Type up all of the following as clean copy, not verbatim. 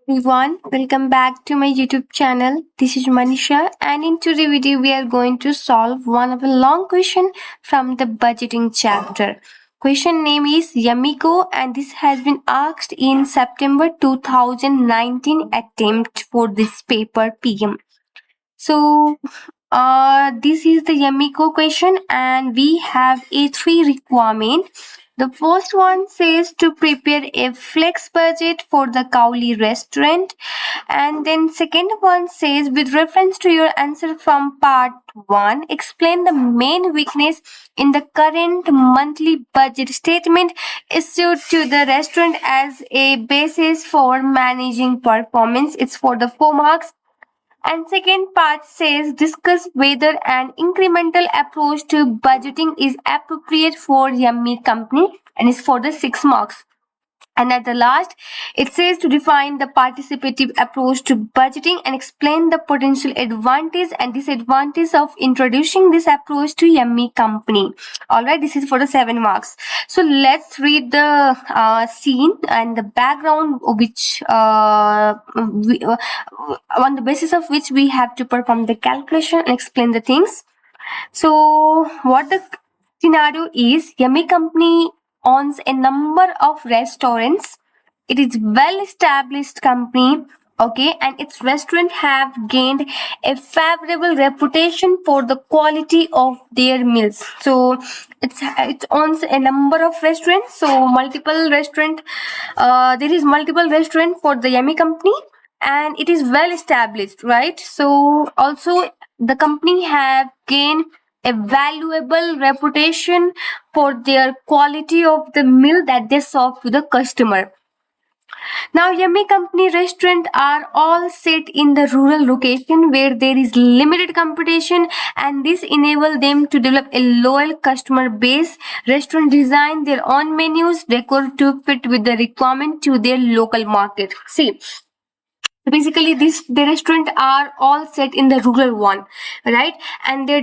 Everyone, welcome back to my YouTube channel. This is Manisha, and in today's video we are going to solve one of a long question from the budgeting chapter. Question name is Yamiko, and this has been asked in September 2019 attempt for this paper PM. So this is the Yamiko question, and we have a three requirement. The first one says to prepare a flex budget for the Kauli restaurant, and then second one says with reference to your answer from part 1, explain the main weakness in the current monthly budget statement issued to the restaurant as a basis for managing performance. It's for the 4 marks. And second part says discuss whether an incremental approach to budgeting is appropriate for Yummy company, and is for the 6 marks. And at the last, it says to define the participative approach to budgeting and explain the potential advantage and disadvantage of introducing this approach to Yummy company. Alright, this is for the 7 marks. So let's read the scene and the background which on the basis of which we have to perform the calculation and explain the things. So what the scenario is, Yummy company owns a number of restaurants. It is well established company, okay, and its restaurant have gained a favorable reputation for the quality of their meals. So it owns a number of restaurants. So multiple restaurant, there is multiple restaurant for the Yummy company, and it is well established, right? So also the company have gained a valuable reputation for their quality of the meal that they serve to the customer. Now, Yummy company restaurants are all set in the rural location where there is limited competition, and this enable them to develop a loyal customer base. Restaurant design their own menus, decor to fit with the requirement to their local market. See, basically the restaurant are all set in the rural one, right? And their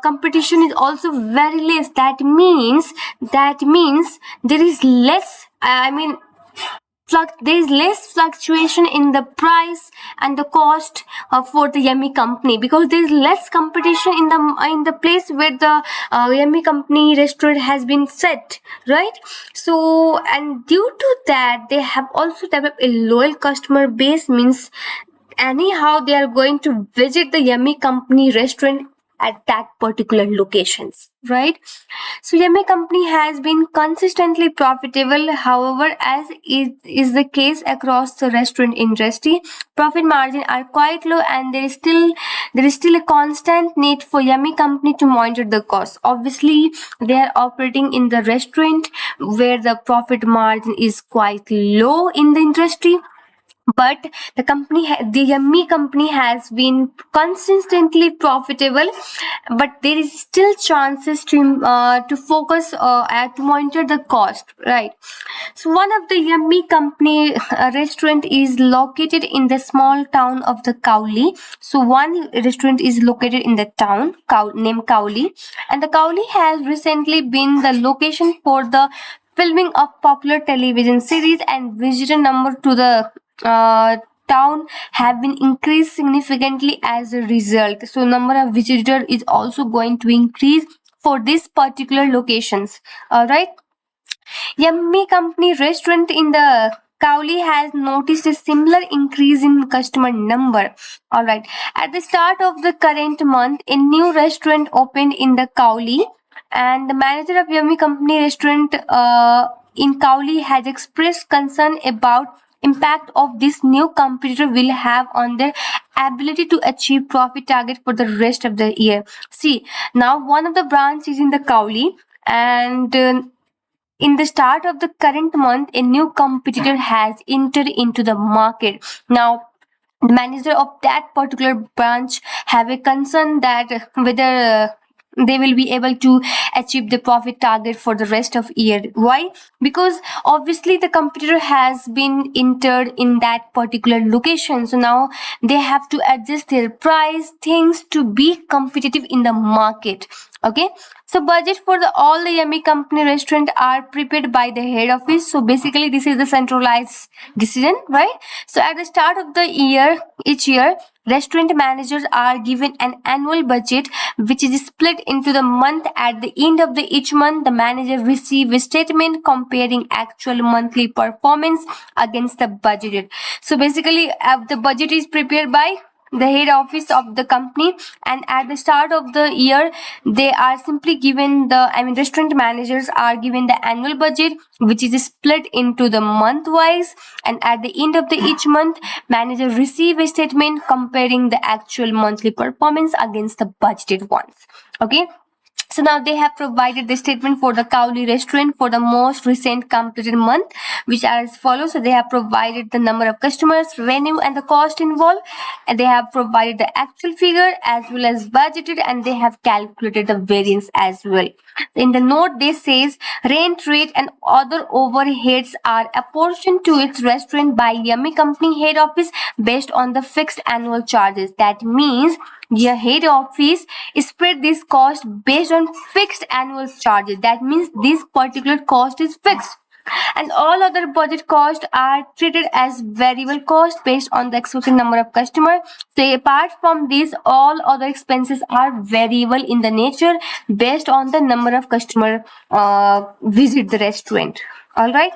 competition is also very less. That means there is less, there is less fluctuation in the price and the cost for the Yummy company, because there is less competition in the place where the Yummy company restaurant has been set, right? So, and due to that, they have also developed a loyal customer base, means anyhow they are going to visit the Yummy company restaurant at that particular locations, right? So Yummy company has been consistently profitable. However, as is the case across the restaurant industry, profit margins are quite low, and there is still a constant need for Yummy company to monitor the cost. Obviously, they are operating in the restaurant where the profit margin is quite low in the industry, but the Yummy company has been consistently profitable, but there is still chances to focus to monitor the cost, right? So one of the Yummy company restaurant is located in the small town of the Kauli. So one restaurant is located in the town named Kauli, and the Kauli has recently been the location for the filming of popular television series, and visitor number to the town have been increased significantly as a result. So number of visitor is also going to increase for these particular locations. All right. Yummy company restaurant in the Kauli has noticed a similar increase in customer number. All right. At the start of the current month, a new restaurant opened in the Kauli, and the manager of Yummy company restaurant in Kauli has expressed concern about impact of this new competitor will have on their ability to achieve profit target for the rest of the year. See, now one of the branch is in the Kauli, and in the start of the current month, a new competitor has entered into the market. Now, the manager of that particular branch have a concern that whether they will be able to achieve the profit target for the rest of year. Why? Because obviously the competitor has been entered in that particular location, so now they have to adjust their price things to be competitive in the market. Okay, so budget for the all the Yummy company restaurant are prepared by the head office. So basically this is the centralized decision, right? So at the start of the year, each year, restaurant managers are given an annual budget which is split into the month. At the end of the each month, the manager receive a statement comparing actual monthly performance against the budgeted. So basically the budget is prepared by the head office of the company, and at the start of the year they are simply given restaurant managers are given the annual budget which is split into the month wise, and at the end of the each month manager receive a statement comparing the actual monthly performance against the budgeted ones. Okay, so now they have provided the statement for the Cowley restaurant for the most recent completed month, which are as follows. So they have provided the number of customers, revenue, and the cost involved. And they have provided the actual figure as well as budgeted, and they have calculated the variance as well. In the note, they says rent rate and other overheads are apportioned to its restaurant by Yummy Company head office based on the fixed annual charges. That means your head office spread this cost based on fixed annual charges. That means this particular cost is fixed, and all other budget costs are treated as variable cost based on the expected number of customers. So apart from this, all other expenses are variable in the nature based on the number of customer visit the restaurant. All right.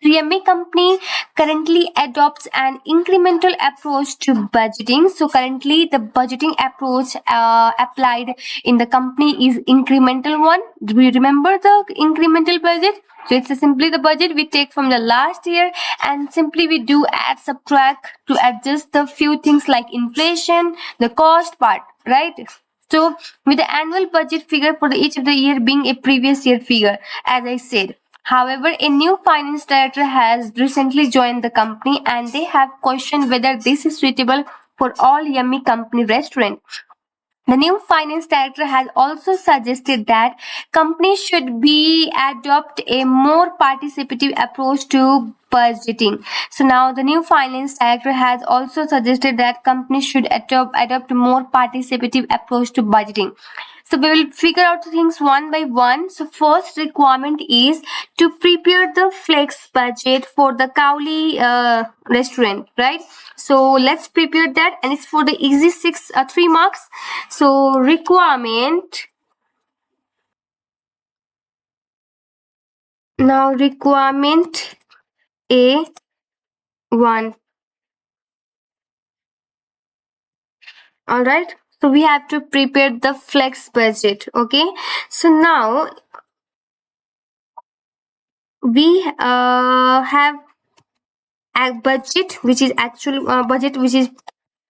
Yummy Company currently adopts an incremental approach to budgeting. So currently the budgeting approach applied in the company is incremental one. Do you remember the incremental budget? So it's simply the budget we take from the last year and simply we do add subtract to adjust the few things like inflation, the cost part, right? So with the annual budget figure for each of the year being a previous year figure, as I said. However, a new finance director has recently joined the company and they have questioned whether this is suitable for all Yummy Company restaurants. The new finance director has also suggested that companies should be adopt a more participative approach to budgeting. So now the new finance director has also suggested that companies should adopt a more participative approach to budgeting. So we will figure out things one by one. So first requirement is to prepare the flex budget for the Cowley restaurant, right? So let's prepare that, and it's for the easy 3 marks. So requirement. Now requirement A1. All right. So we have to prepare the flex budget. Okay. So now we have a budget which is actual budget which is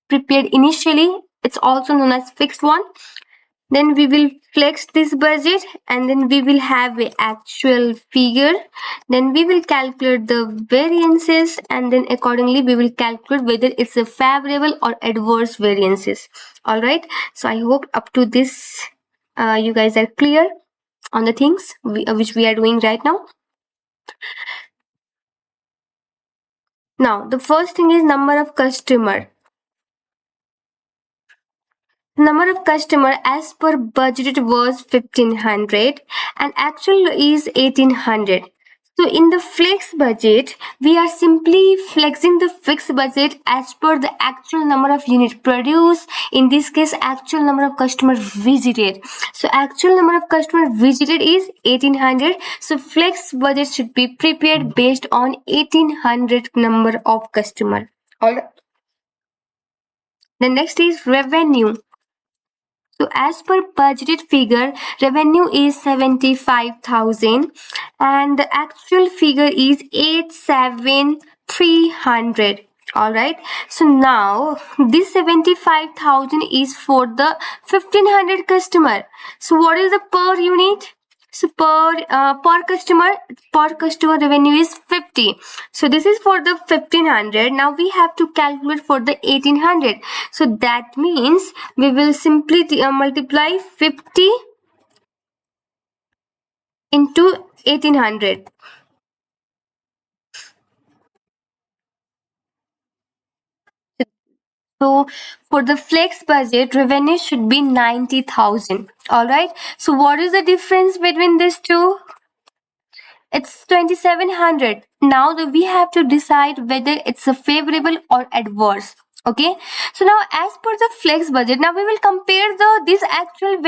prepared initially. It's also known as fixed one. Then we will flex this budget and then we will have a actual figure. Then we will calculate the variances and then accordingly we will calculate whether it's a favorable or adverse variances. All right. So I hope up to this you guys are clear on the things which we are doing right now. Now the first thing is number of customer. Number of customer as per budgeted was 1500 and actual is 1800. So in the flex budget, we are simply flexing the fixed budget as per the actual number of units produced. In this case, actual number of customers visited. So actual number of customers visited is 1800. So flex budget should be prepared based on 1800 number of customer. Alright. The next is revenue. So as per budgeted figure, revenue is 75,000 and the actual figure is 87,300. Alright. So now this 75,000 is for the 1500 customer. So what is the per unit? So per customer revenue is 50. So this is for the 1500. Now we have to calculate for the 1800. So that means we will simply multiply 50 into 1800. So for the flex budget, revenue should be 90,000. All right. So what is the difference between these two? It's 2700. Now we have to decide whether it's a favorable or adverse. Okay. So now as per the flex budget, now we will compare this actual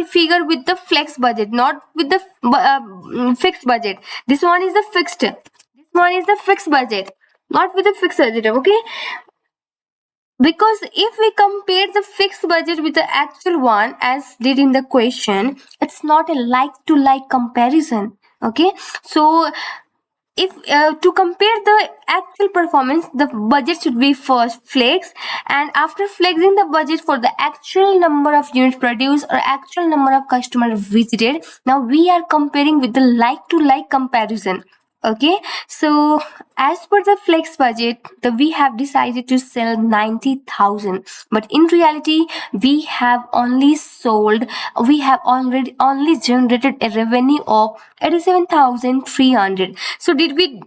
figure with the flex budget, not with the fixed budget. This one is the fixed. This one is the fixed budget, not with the fixed budget. Okay. Because if we compare the fixed budget with the actual one as did in the question, it's not a like to like comparison. Okay. So if to compare the actual performance, the budget should be first flex, and after flexing the budget for the actual number of units produced or actual number of customers visited, now we are comparing with the like to like comparison. Okay. So as per the flex budget, we have decided to sell 90,000, but in reality we have already only generated a revenue of 87,300. So did we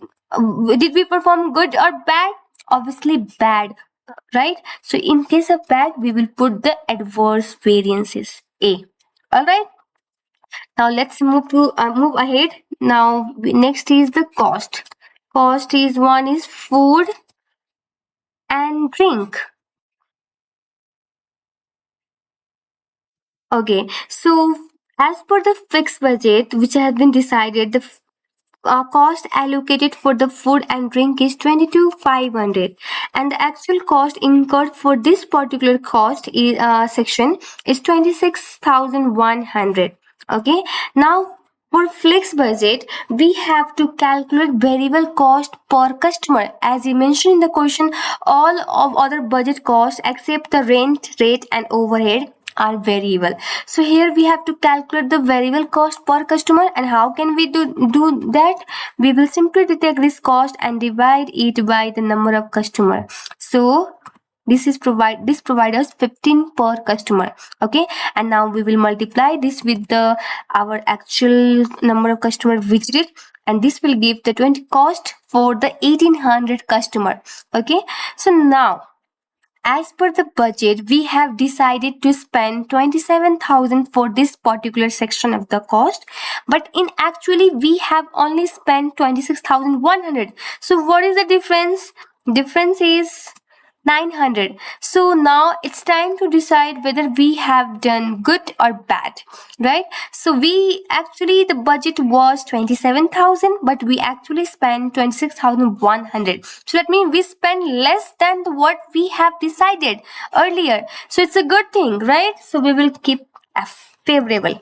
perform good or bad? Obviously bad, right? So in case of bad, we will put the adverse variances A. All right. Now let's move ahead. Now next is the cost. Cost is one is food and drink. Okay, so as per the fixed budget which has been decided, the cost allocated for the food and drink is 22,500, and the actual cost incurred for this particular section is 26,100. Okay. Now for flex budget, we have to calculate variable cost per customer. As you mentioned in the question, all of other budget costs except the rent, rate, and overhead are variable. So here we have to calculate the variable cost per customer. And how can we do that? We will simply detect this cost and divide it by the number of customer. So this provide us 15 per customer. Okay. And now we will multiply this with the our actual number of customer visited, and this will give the 20 cost for the 1800 customer. Okay. So now as per the budget, we have decided to spend 27,000 for this particular section of the cost, but in actually we have only spent 26,100. So what is the difference? Difference is 900. So now it's time to decide whether we have done good or bad, right? So the budget was 27,000, but we actually spent 26,100. So that means we spent less than what we have decided earlier. So it's a good thing, right? So we will keep F, favorable.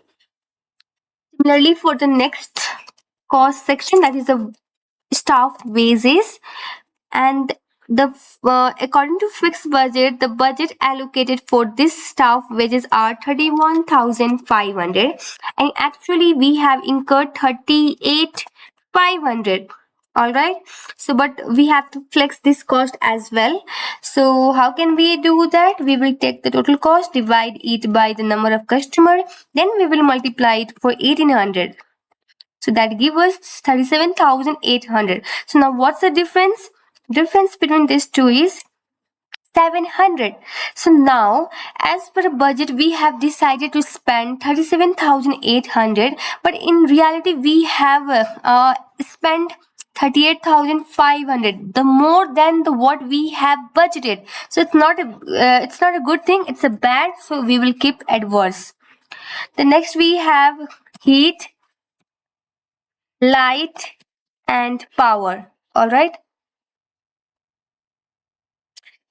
Similarly, for the next cost section, that is the staff wages, and the according to fixed budget, the budget allocated for this staff wages are 31,500, and actually we have incurred 38,500. All right. So but we have to flex this cost as well. So how can we do that? We will take the total cost, divide it by the number of customer, then we will multiply it for 1800. So that gives us 37,800. So now what's the difference? Difference between these two is 700. So now as per budget, we have decided to spend 37,800, but in reality we have spent 38,500, the more than the what we have budgeted. So it's not a good thing, it's a bad. So we will keep adverse. The next we have heat, light, and power. All right.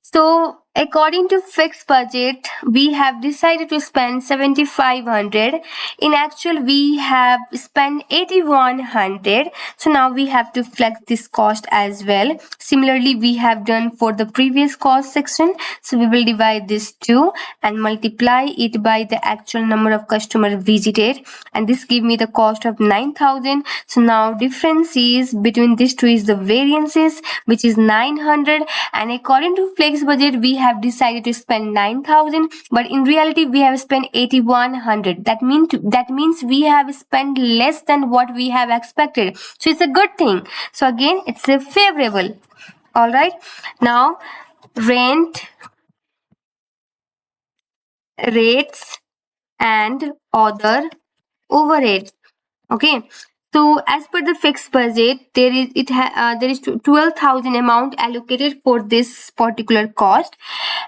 So According to fixed budget, we have decided to spend 7,500. In actual, we have spent 8,100. So now we have to flex this cost as well. Similarly, we have done for the previous cost section. So we will divide this two and multiply it by the actual number of customer visited, and this give me the cost of 9,000. So now difference is between these two is the variances, which is 900, and according to flex budget we have decided to spend 9,000, but in reality we have spent 8,100. That means we have spent less than what we have expected, so it's a good thing. So again, it's a favorable. All right, now rent, rates, and other overhead. Okay, so as per the fixed budget, there is 12,000 amount allocated for this particular cost,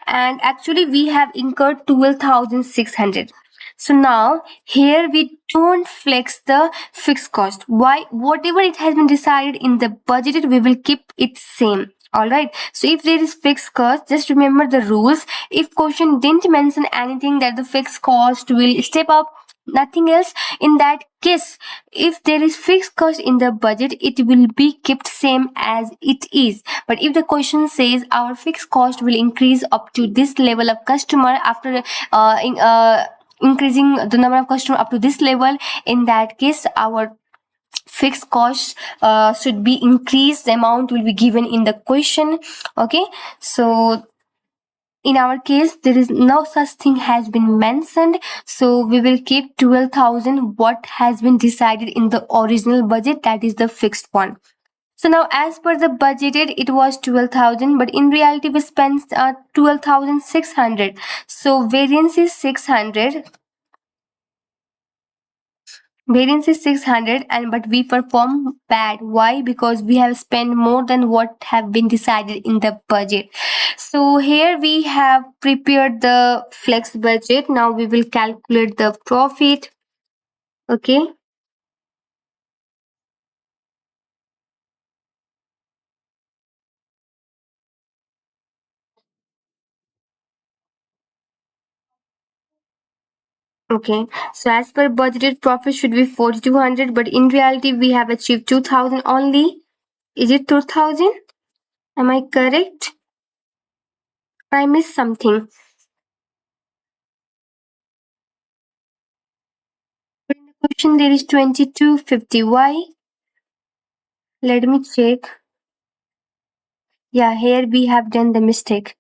and actually we have incurred 12,600. So now here we don't flex the fixed cost. Why? Whatever it has been decided in the budgeted, we will keep it same. All right, so if there is fixed cost, just remember the rules. If question didn't mention anything that the fixed cost will step up, nothing else, in that case, if there is fixed cost in the budget, it will be kept same as it is. But if the question says our fixed cost will increase up to this level of customer after increasing the number of customer up to this level, in that case our fixed cost should be increased, the amount will be given in the question. Okay, so in our case there is no such thing has been mentioned, so we will keep 12,000 what has been decided in the original budget, that is the fixed one. So now as per the budgeted it was 12,000, but in reality we spent 12,600. So variance is 600. Variance is 600, and but we perform bad. Why? Because we have spent more than what have been decided in the budget. So here we have prepared the flex budget. Now we will calculate the profit. Okay. Okay. So as per budgeted profit should be 4,200, but in reality we have achieved 2,000 only. Is it 2,000? Am I correct? Or I missed something? In the question there is 2,250. Why? Let me check. Yeah, here we have done the mistake.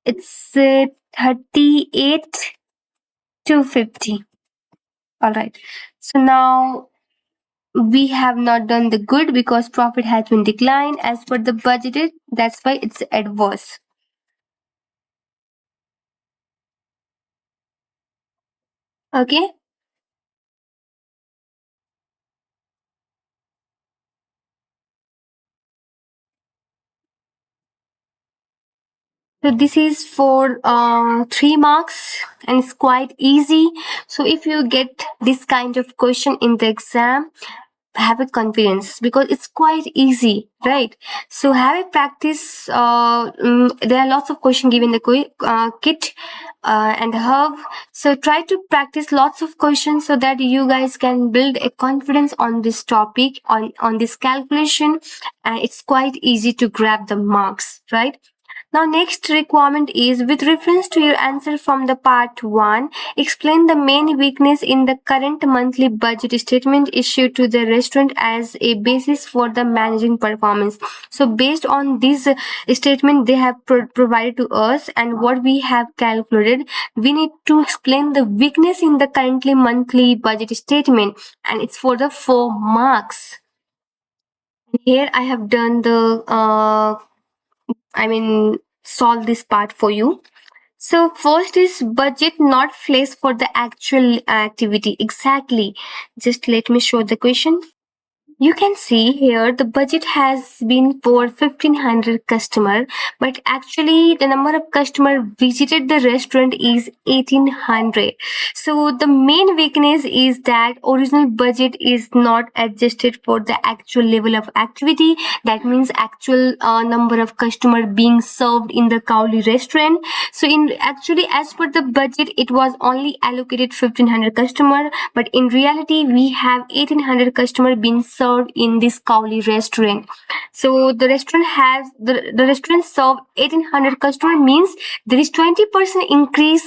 It's 38 to 50. All right. So now we have not done the good because profit has been declined as per the budgeted. That's why it's adverse. Okay. So this is for 3 marks and it's quite easy. So if you get this kind of question in the exam, have a confidence because it's quite easy, right? So have a practice. There are lots of questions given the kit and hub. So try to practice lots of questions so that you guys can build a confidence on this topic, on this calculation, and it's quite easy to grab the marks, right? Now, next requirement is with reference to your answer from the part 1, explain the main weakness in the current monthly budget statement issued to the restaurant as a basis for the managing performance. So, based on this statement they have provided to us and what we have calculated, we need to explain the weakness in the currently monthly budget statement, and it's for the 4 marks. Here I have done the solve this part for you. So first is budget not placed for the actual activity. Exactly. Just let me show the question. You can see here the budget has been for 1500 customer, but actually the number of customer visited the restaurant is 1800. So the main weakness is that original budget is not adjusted for the actual level of activity. That means actual number of customer being served in the Kauli restaurant. So in actually as per the budget it was only allocated 1500 customer, but in reality we have 1800 customer being served in this Kauli restaurant. So the restaurant serve 1800 customer means there is 20% increase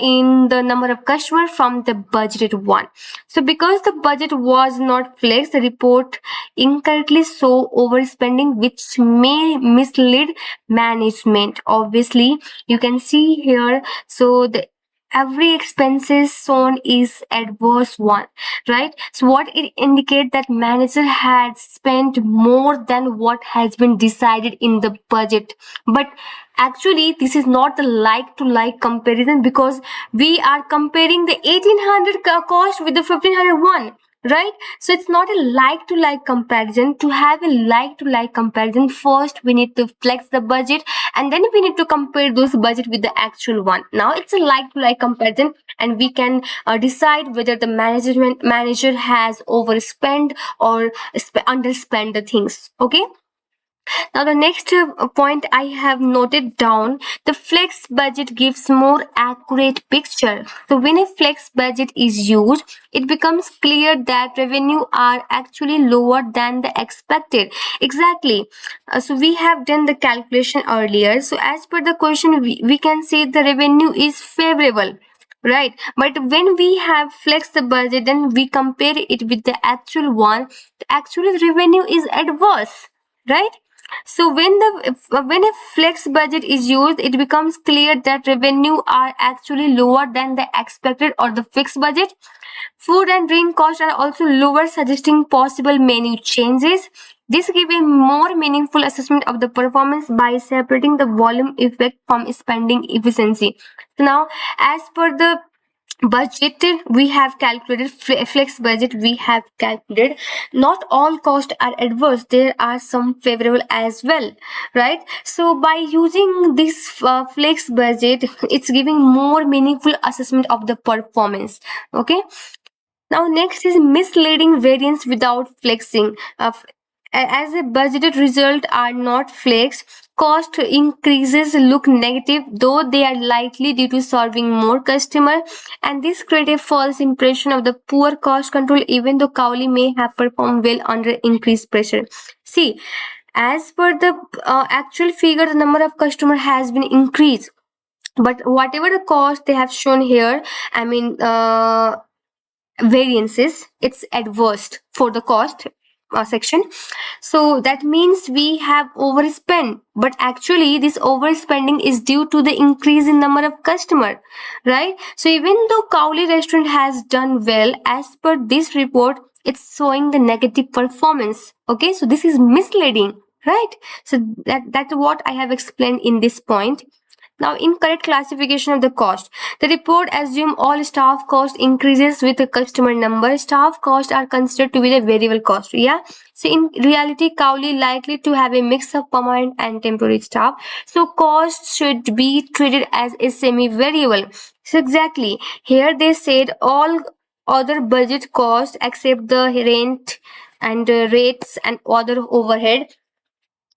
in the number of customers from the budgeted one. So because the budget was not flexed, the report incorrectly saw overspending, which may mislead management. Obviously, you can see here. So the every expenses shown is adverse one, right? So what it indicate that manager had spent more than what has been decided in the budget. But actually this is not the like to like comparison, because we are comparing the 1800 cost with the 1500 one, right? So it's not a like to like comparison. To have a like to like comparison, first we need to flex the budget and then we need to compare those budget with the actual one. Now it's a like to like comparison and we can decide whether the manager has overspent or underspent the things. Okay, now the next point I have noted down, the flex budget gives more accurate picture. So when a flex budget is used, it becomes clear that revenue are actually lower than the expected. Exactly. So we have done the calculation earlier. So as per the question, we can say the revenue is favorable, right? But when we have flexed the budget, then we compare it with the actual one, the actual revenue is adverse, right? So when a flex budget is used, it becomes clear that revenue are actually lower than the expected or the fixed budget. Food and drink costs are also lower, suggesting possible menu changes. This gives a more meaningful assessment of the performance by separating the volume effect from spending efficiency. So now, as per the budgeted, we have calculated flex budget, we have calculated not all costs are adverse, there are some favorable as well, right? So by using this flex budget, it's giving more meaningful assessment of the performance. Okay, now next is misleading variance without flexing. As a budgeted result are not flexed, cost increases look negative, though they are likely due to serving more customer, and this creates a false impression of the poor cost control, even though Kauli may have performed well under increased pressure. See, as per the actual figure, the number of customer has been increased, but whatever the cost they have shown here, I mean variances, it's adverse for the cost section. So that means we have overspent, but actually this overspending is due to the increase in number of customer, right? So even though Kauli restaurant has done well, as per this report it's showing the negative performance. Okay, so this is misleading, right? So that's what I have explained in this point. Now, incorrect classification of the cost. The report assumes all staff cost increases with the customer number. Staff costs are considered to be the variable cost. Yeah. So in reality, Kauli likely to have a mix of permanent and temporary staff. So costs should be treated as a semi-variable. So exactly here they said all other budget costs except the rent and rates and other overhead,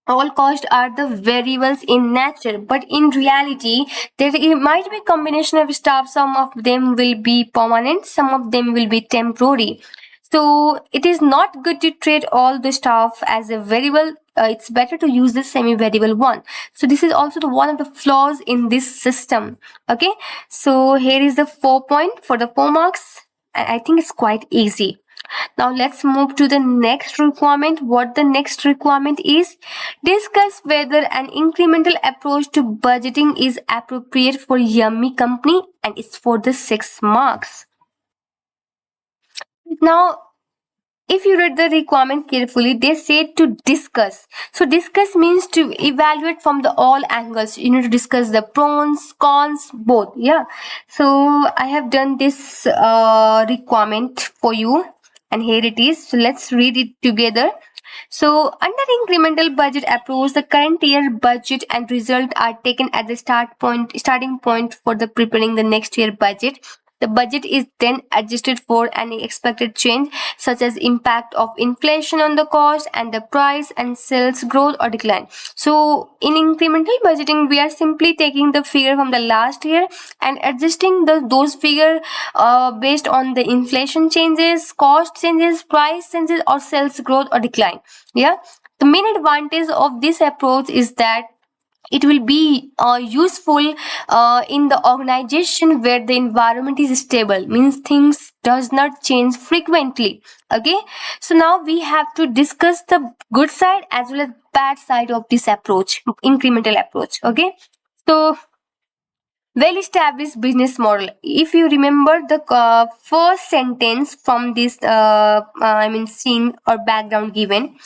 all costs are the variables in nature, but in reality there might be combination of staff. Some of them will be permanent, some of them will be temporary. So it is not good to treat all the staff as a variable. It's better to use the semi-variable one. So this is also the one of the flaws in this system. Okay, so here is the 4 point for the 4 marks. I think it's quite easy. Now let's move to the next requirement. What the next requirement is? Discuss whether an incremental approach to budgeting is appropriate for Yummy company, and it's for the 6 marks. Now, if you read the requirement carefully, they say to discuss. So discuss means to evaluate from the all angles. You need to discuss the pros, cons, both. Yeah. So I have done this requirement for you. And here it is. So let's read it together. So, under incremental budget approach, the current year budget and result are taken at the starting point for the preparing the next year budget. The budget is then adjusted for any expected change, such as impact of inflation on the cost and the price and sales growth or decline. So, in incremental budgeting, we are simply taking the figure from the last year and adjusting those figure based on the inflation changes, cost changes, price changes, or sales growth or decline. Yeah, the main advantage of this approach is that it will be useful in the organization where the environment is stable, means things does not change frequently. Okay, so now we have to discuss the good side as well as bad side of this approach, incremental approach. Okay, so well established business model. If you remember the first sentence from this scene or background given,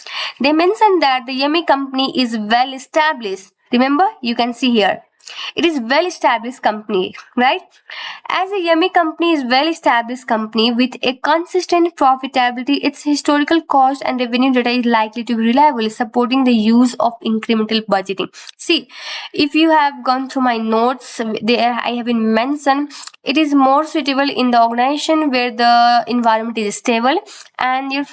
they mentioned that the Yummy company is well established. Remember, you can see here it is well established company, right? As a Yummy company is well established company with a consistent profitability, its historical cost and revenue data is likely to be reliable, supporting the use of incremental budgeting. See, if you have gone through my notes, there I have been mentioned it is more suitable in the organization where the environment is stable and your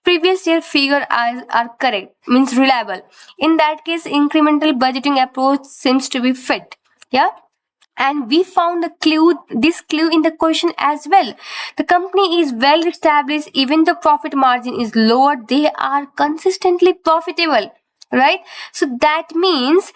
previous year figure are correct, means reliable. In that case, incremental budgeting approach seems to be fit. Yeah, and we found this clue in the question as well. The company is well established, even the profit margin is lower, they are consistently profitable, right? So that means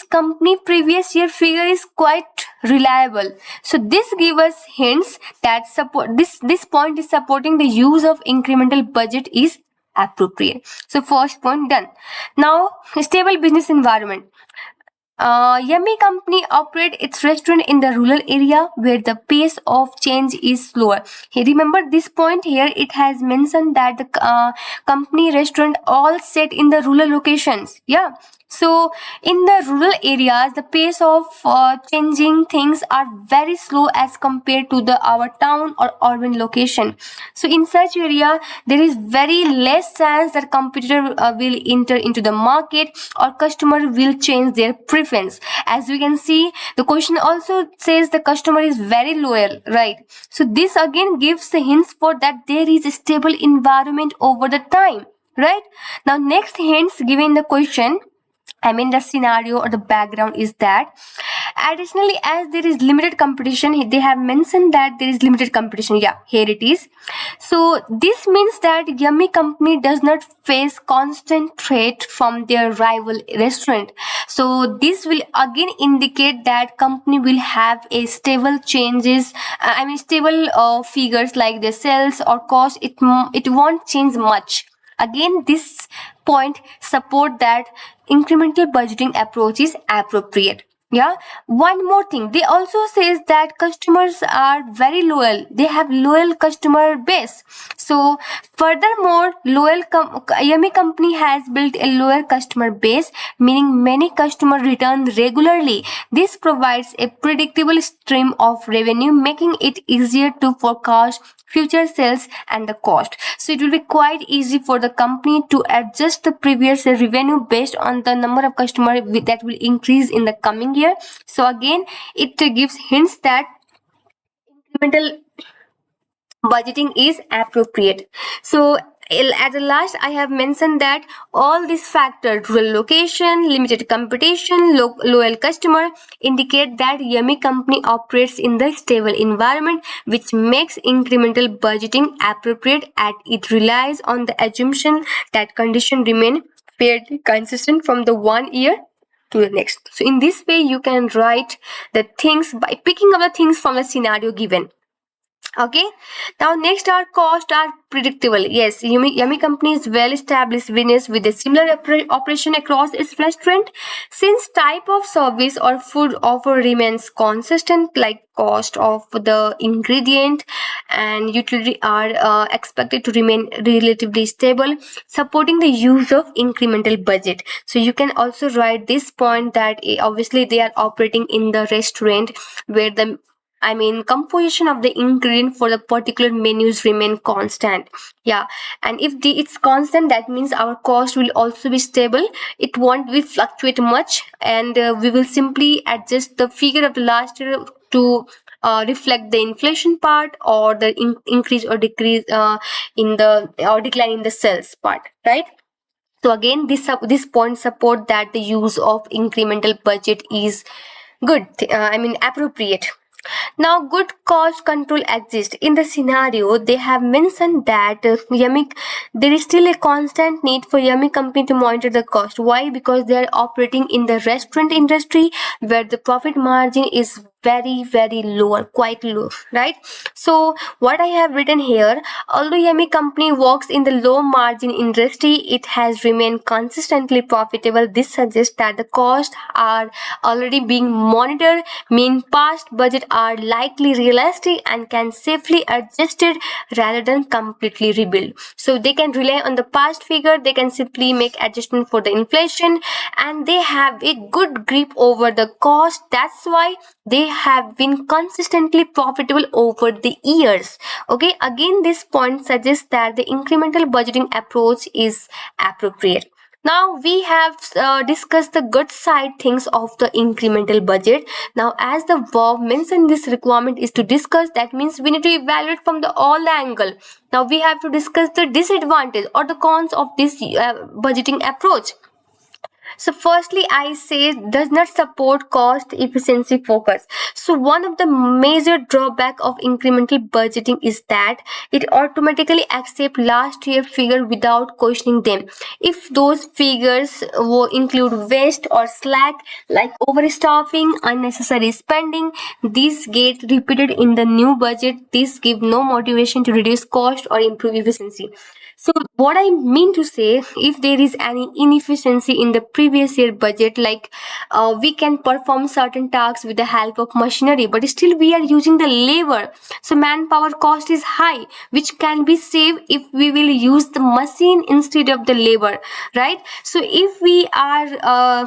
company previous year figure is quite reliable. So this gives us hints that support this point is supporting the use of incremental budget is appropriate. So first point done. Now, stable business environment. Yummy company operate its restaurant in the rural area where the pace of change is slower. Hey, remember this point here, it has mentioned that the company restaurant all set in the rural locations. Yeah, so in the rural areas the pace of changing things are very slow as compared to the our town or urban location. So in such area there is very less chance that competitor will enter into the market or customer will change their preference. As we can see, the question also says the customer is very loyal, right? So this again gives the hints for that there is a stable environment over the time, right? Now next hints given in the question, the scenario or the background is that additionally, as there is limited competition, they have mentioned that there is limited competition. Yeah, here it is. So this means that Yummy company does not face constant threat from their rival restaurant. So this will again indicate that company will have a stable changes, stable figures like the sales or cost. It won't change much. Again, this point support that incremental budgeting approach is appropriate. Yeah, one more thing, they also says that customers are very loyal, they have loyal customer base. So furthermore, Yummy company has built a loyal customer base, meaning many customers return regularly. This provides a predictable stream of revenue, making it easier to forecast future sales and the cost. So it will be quite easy for the company to adjust the previous revenue based on the number of customers that will increase in the coming year. So again, it gives hints that incremental budgeting is appropriate. So at the last, I have mentioned that all these factors, rural location, limited competition, loyal customer, indicate that Yummy company operates in the stable environment, which makes incremental budgeting appropriate as it relies on the assumption that conditions remain fairly consistent from the one year to the next. So in this way, you can write the things by picking up the things from the scenario given. Okay, now next our costs are predictable. Yes, Yummy company is well established business with a similar operation across its restaurant. Since type of service or food offer remains consistent, like cost of the ingredient and utility are expected to remain relatively stable, supporting the use of incremental budget. So you can also write this point that obviously they are operating in the restaurant where the composition of the ingredient for the particular menus remain constant. Yeah, and if it's constant, that means our cost will also be stable. It won't be fluctuate much, and we will simply adjust the figure of the last year to reflect the inflation part, or the increase or decrease in the or decline in the sales part, right? So again, this point support that the use of incremental budget is good. Appropriate. Now, good cost control exists. In the scenario, they have mentioned that there is still a constant need for Yummy company to monitor the cost. Why? Because they are operating in the restaurant industry where the profit margin is very lower, quite low, right? So what I have written here, although Yummy company works in the low margin industry, it has remained consistently profitable. This suggests that the costs are already being monitored, mean past budget are likely realistic and can safely adjusted rather than completely rebuild. So they can rely on the past figure, they can simply make adjustment for the inflation, and they have a good grip over the cost. That's why they have been consistently profitable over the years. Okay, again, this point suggests that the incremental budgeting approach is appropriate. Now we have discussed the good side things of the incremental budget. Now, as the verb mentioned, this requirement is to discuss. That means we need to evaluate from the all angle. Now we have to discuss the disadvantage or the cons of this budgeting approach. So firstly, I say does not support cost efficiency focus. So one of the major drawback of incremental budgeting is that it automatically accepts last year figure without questioning them. If those figures will include waste or slack like overstaffing, unnecessary spending, these get repeated in the new budget. This give no motivation to reduce cost or improve efficiency. So what I mean to say, if there is any inefficiency in the previous year budget, like we can perform certain tasks with the help of machinery, but still we are using the labor. So manpower cost is high, which can be saved if we will use the machine instead of the labor, right? So if we are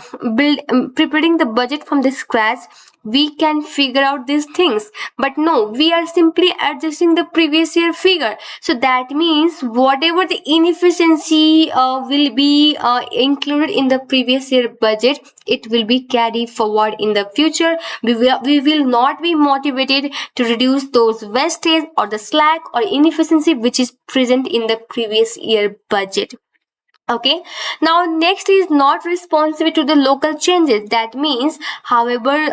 preparing the budget from the scratch, we can figure out these things, but no, we are simply adjusting the previous year figure. So that means whatever the inefficiency will be included in the previous year budget, it will be carried forward in the future. We will not be motivated to reduce those wastage or the slack or inefficiency which is present in the previous year budget. Okay, now next is not responsive to the local changes. That means, however,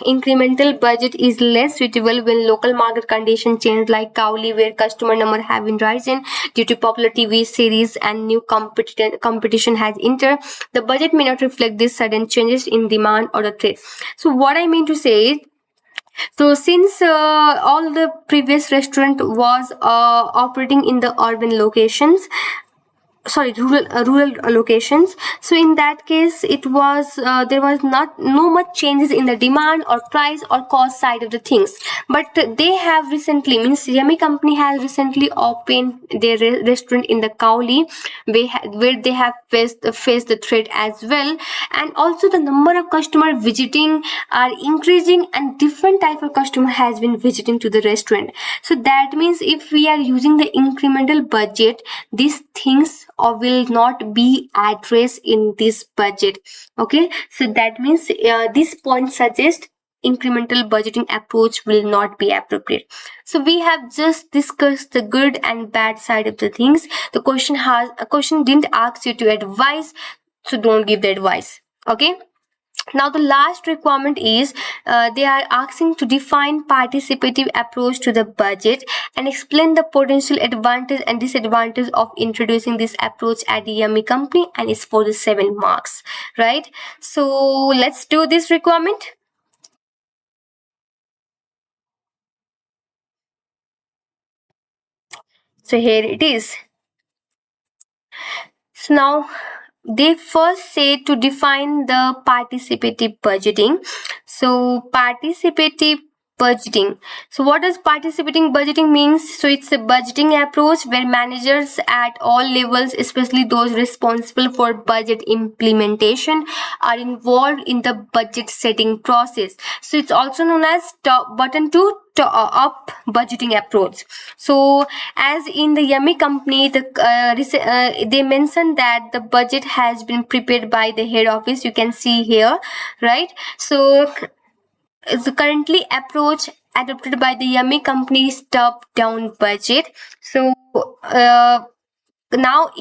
incremental budget is less suitable when local market condition change, like Cowley, where customer number have been rising due to popular TV series and new competition has entered. The budget may not reflect these sudden changes in demand or the trade. So what I mean to say is, so since all the previous restaurant was operating in the urban locations, sorry, rural locations, so in that case it was there was not no much changes in the demand or price or cost side of the things. But they have recently, means Yummy company has recently opened their restaurant in the Cowley, where they have faced the threat as well, and also the number of customer visiting are increasing, and different type of customer has been visiting to the restaurant. So that means if we are using the incremental budget, these things will not be addressed in this budget. Okay, so that means this point suggests incremental budgeting approach will not be appropriate. So we have just discussed the good and bad side of the things. The question didn't ask you to advise, so don't give the advice. Okay, now the last requirement is they are asking to define participative approach to the budget and explain the potential advantage and disadvantage of introducing this approach at the Yummy company, and it's for the 7 marks, right? So let's do this requirement. So here it is. So now they first say to define the participative budgeting. So participative budgeting. So what does participating budgeting means? So it's a budgeting approach where managers at all levels, especially those responsible for budget implementation, are involved in the budget setting process. So it's also known as top button to up budgeting approach. So as in the Yummy company, they mentioned that the budget has been prepared by the head office. You can see here, right? So the currently approach adopted by the Yummy company is top-down budget. So now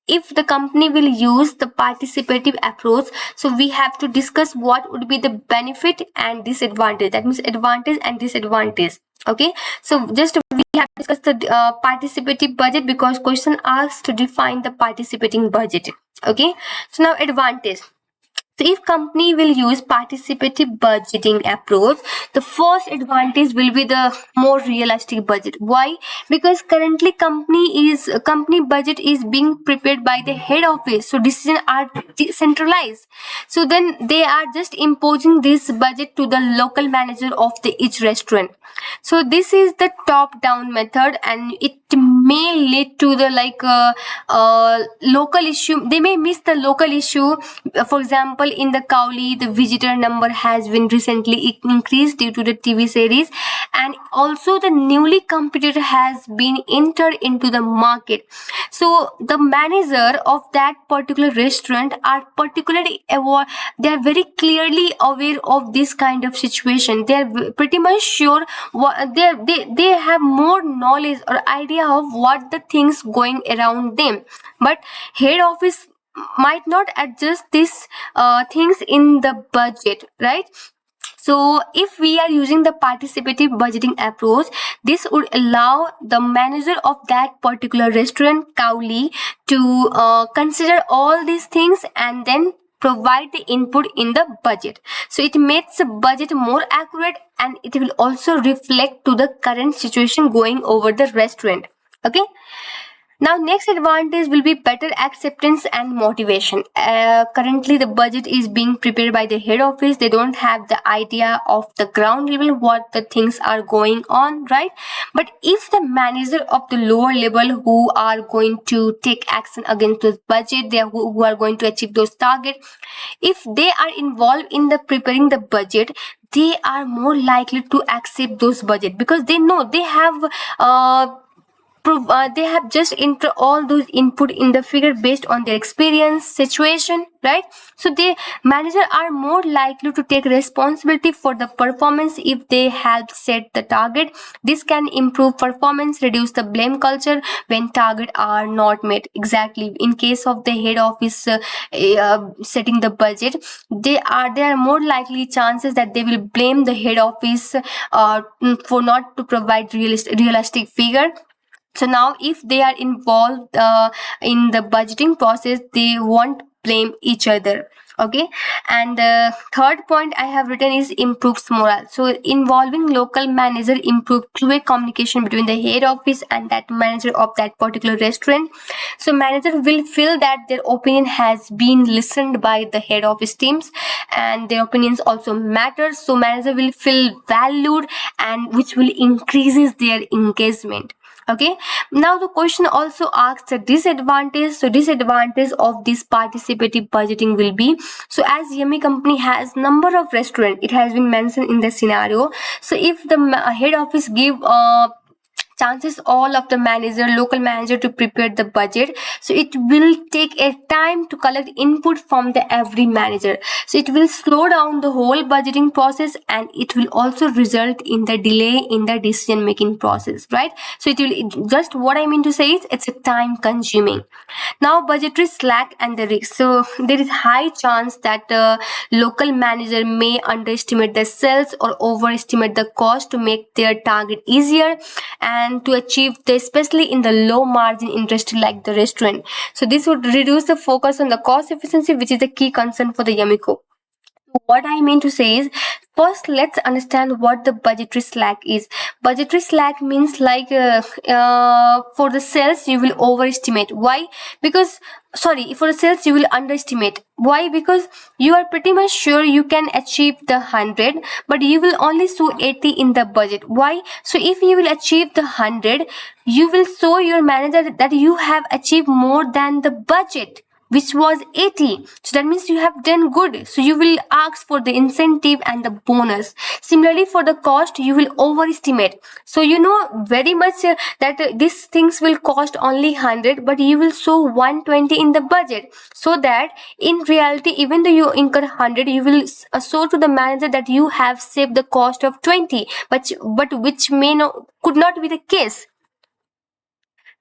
if the company will use the participative approach, so we have to discuss what would be the benefit and disadvantage. That means advantage and disadvantage. Okay, so just we have discussed the participative budget because question asks to define the participating budget. Okay, so now advantage. So if company will use participative budgeting approach, the first advantage will be the more realistic budget. Why? Because currently company budget is being prepared by the head office, so decisions are centralized. So then they are just imposing this budget to the local manager of the each restaurant. So this is the top-down method, and it may lead to the local issue. They may miss the local issue. For example, in the Cowley, the visitor number has been recently increased due to the TV series, and also the newly competitor has been entered into the market. So the manager of that particular restaurant are particularly aware. They are very clearly aware of this kind of situation. They are pretty much sure what they have more knowledge or idea of what the things going around them, but head office might not adjust these things in the budget, right? So if we are using the participative budgeting approach, this would allow the manager of that particular restaurant, Cowley, to consider all these things and then provide the input in the budget. So it makes the budget more accurate, and it will also reflect to the current situation going over the restaurant. Okay. Now next advantage will be better acceptance and motivation. Currently the budget is being prepared by the head office. They don't have the idea of the ground level what the things are going on, right? But if the manager of the lower level who are going to take action against those budget, they are who are going to achieve those targets, if they are involved in the preparing the budget, they are more likely to accept those budget because they know they have they have just enter all those input in the figure based on their experience situation, right? So the manager are more likely to take responsibility for the performance if they help set the target. This can improve performance, reduce the blame culture when target are not met. Exactly, in case of the head office setting the budget, there are more likely chances that they will blame the head office for not to provide realistic figure. So now if they are involved in the budgeting process, they won't blame each other. Okay, and the third point I have written is improves morale. So involving local manager improve two-way communication between the head office and that manager of that particular restaurant. So manager will feel that their opinion has been listened by the head office teams, and their opinions also matter. So manager will feel valued, and which will increases their engagement. Okay, now the question also asks the disadvantage. So disadvantage of this participative budgeting will be, so as Yummy company has number of restaurant, it has been mentioned in the scenario. So if the head office give chances all of the local manager to prepare the budget, so it will take a time to collect input from the every manager. So it will slow down the whole budgeting process, and it will also result in the delay in the decision making process, right? So just what I mean to say is it's a time consuming. Now budgetary slack and the risk. So there is high chance that local manager may underestimate the sales or overestimate the cost to make their target easier and to achieve especially in the low margin industry like the restaurant. So this would reduce the focus on the cost efficiency, which is a key concern for the Yummy Co. What I mean to say is First, let's understand what the budgetary slack is. Budgetary slack means like for the sales you will overestimate. Why? Because for the sales you will underestimate. Why? Because you are pretty much sure you can achieve the 100, but you will only show 80 in the budget. Why? So if you will achieve the 100, you will show your manager that you have achieved more than the budget, which was 80. So that means you have done good. So you will ask for the incentive and the bonus. Similarly, for the cost, you will overestimate. So you know very much that these things will cost only 100, but you will show 120 in the budget. So that in reality, even though you incur 100, you will show to the manager that you have saved the cost of 20, but which could not be the case,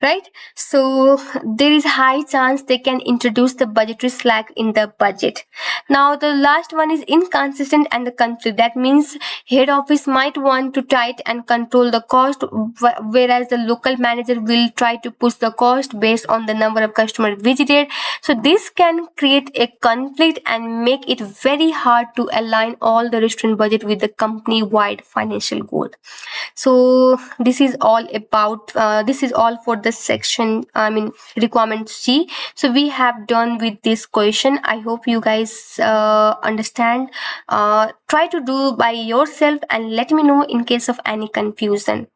right? So there is high chance they can introduce the budgetary slack in the budget. Now the last one is inconsistent and the conflict. That means head office might want to tight and control the cost, whereas the local manager will try to push the cost based on the number of customers visited. So this can create a conflict and make it very hard to align all the restaurant budget with the company wide financial goal. So this is all about this is all for the section, requirement C. So we have done with this question. I hope you guys understand. Try to do by yourself and let me know in case of any confusion.